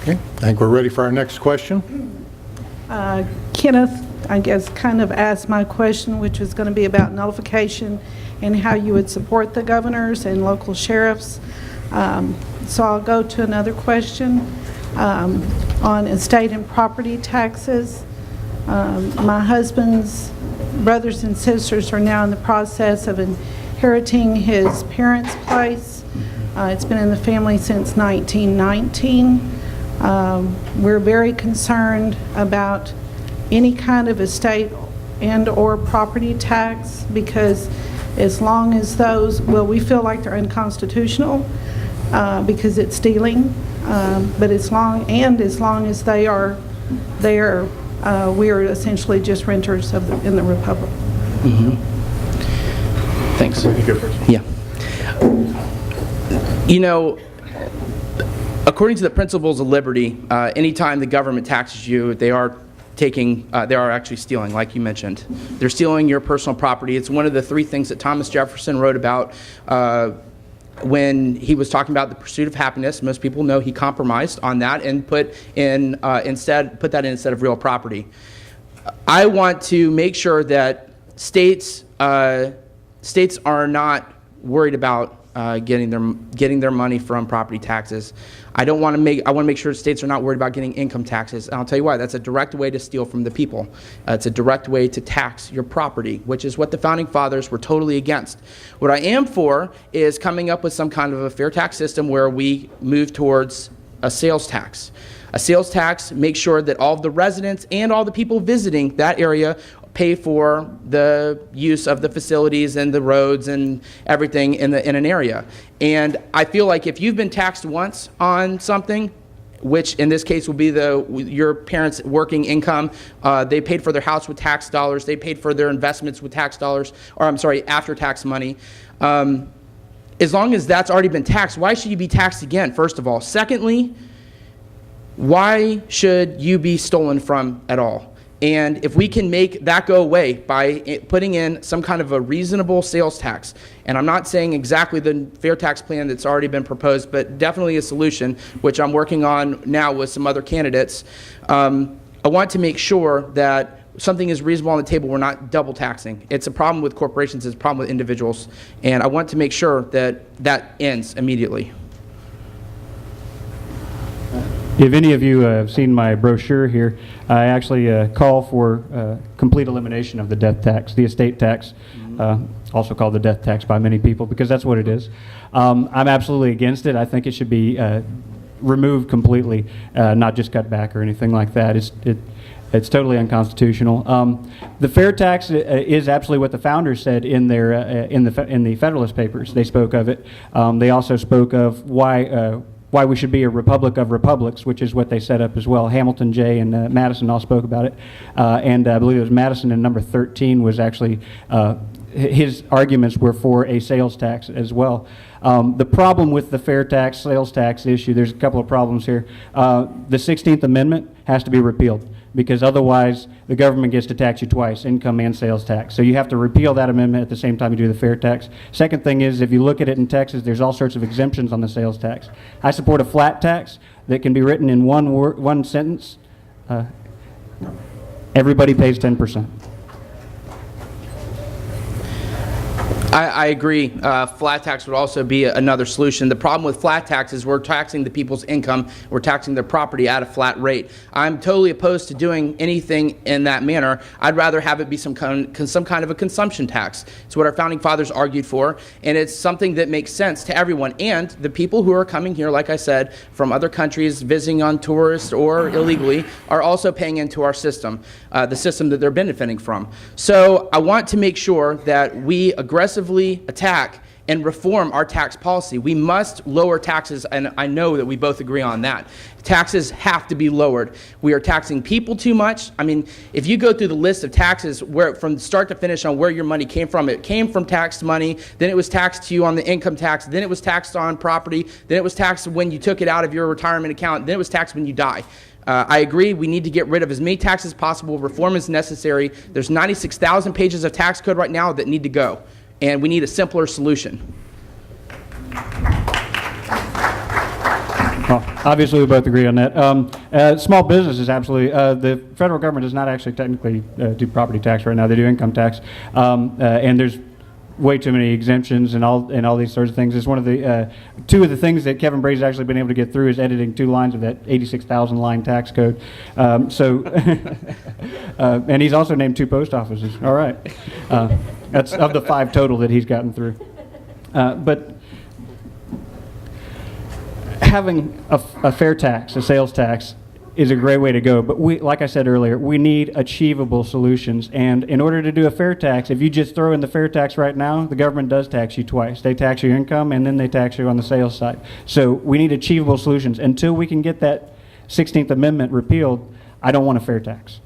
Okay, I think we're ready for our next question. Kenneth, I guess, kind of asked my question, which was going to be about nullification and how you would support the governors and local sheriffs. So I'll go to another question on estate and property taxes. My husband's brothers and sisters are now in the process of inheriting his parents' place. It's been in the family since 1919. We're very concerned about any kind of estate and or property tax, because as long as those, well, we feel like they're unconstitutional because it's stealing, but as long as they are there, we are essentially just renters in the republic. Thanks. You go first. Yeah. You know, according to the principles of liberty, anytime the government taxes you, they are actually stealing, like you mentioned. They're stealing your personal property. It's one of the three things that Thomas Jefferson wrote about when he was talking about the pursuit of happiness. Most people know he compromised on that and put that in instead of real property. I want to make sure that states are not worried about getting their money from property taxes. I want to make sure states are not worried about getting income taxes. And I'll tell you why. That's a direct way to steal from the people. It's a direct way to tax your property, which is what the Founding Fathers were totally against. What I am for is coming up with some kind of a fair tax system where we move towards a sales tax. A sales tax makes sure that all of the residents and all the people visiting that area pay for the use of the facilities and the roads and everything in an area. And I feel like if you've been taxed once on something, which in this case will be your parents' working income, they paid for their house with tax dollars, they paid for their investments with tax dollars, or I'm sorry, after-tax money. As long as that's already been taxed, why should you be taxed again, first of all? Secondly, why should you be stolen from at all? And if we can make that go away by putting in some kind of a reasonable sales tax, and I'm not saying exactly the fair tax plan that's already been proposed, but definitely a solution, which I'm working on now with some other candidates, I want to make sure that something is reasonable on the table. We're not double taxing. It's a problem with corporations, it's a problem with individuals, and I want to make sure that that ends immediately. If any of you have seen my brochure here, I actually call for complete elimination of the death tax, the estate tax, also called the death tax by many people, because that's what it is. I'm absolutely against it. I think it should be removed completely, not just cut back or anything like that. It's totally unconstitutional. The fair tax is absolutely what the founders said in their in the Federalist Papers. They spoke of it. They also spoke of why we should be a republic of republics, which is what they set up as well. Hamilton, Jay, and Madison all spoke about it. And I believe it was Madison in number 13 was actually, his arguments were for a sales tax as well. The problem with the fair tax, sales tax issue, there's a couple of problems here. The 16th Amendment has to be repealed, because otherwise the government gets to tax you twice, income and sales tax. So you have to repeal that amendment at the same time you do the fair tax. Second thing is, if you look at it in Texas, there's all sorts of exemptions on the sales tax. I support a flat tax that can be written in one sentence. Everybody pays 10%. I agree. Flat tax would also be another solution. The problem with flat tax is we're taxing the people's income, we're taxing their property at a flat rate. I'm totally opposed to doing anything in that manner. I'd rather have it be some kind of a consumption tax. It's what our founding fathers argued for, and it's something that makes sense to everyone. And the people who are coming here, like I said, from other countries, visiting on tourists or illegally, are also paying into our system, the system that they're benefiting from. So I want to make sure that we aggressively attack and reform our tax policy. We must lower taxes, and I know that we both agree on that. Taxes have to be lowered. We are taxing people too much. I mean, if you go through the list of taxes from start to finish on where your money came from, it came from taxed money, then it was taxed to you on the income tax, then it was taxed on property, then it was taxed when you took it out of your retirement account, then it was taxed when you die. I agree, we need to get rid of as many taxes as possible. Reform is necessary. There's 96,000 pages of tax code right now that need to go, and we need a simpler solution. Well, obviously, we both agree on that. Small business is absolutely, the federal government does not actually technically do property tax right now. They do income tax. And there's way too many exemptions and all these sorts of things. It's one of the, two of the things that Kevin Brady's actually been able to get through is editing 2 lines of that 86,000 line tax code. And he's also named 2 post offices. All right. That's of the 5 total that he's gotten through. But having a fair tax, a sales tax, is a great way to go. But like I said earlier, we need achievable solutions. And in order to do a fair tax, if you just throw in the fair tax right now, the government does tax you twice. They tax your income and then they tax you on the sales side. So we need achievable solutions. Until we can get that 16th Amendment repealed, I don't want a fair tax.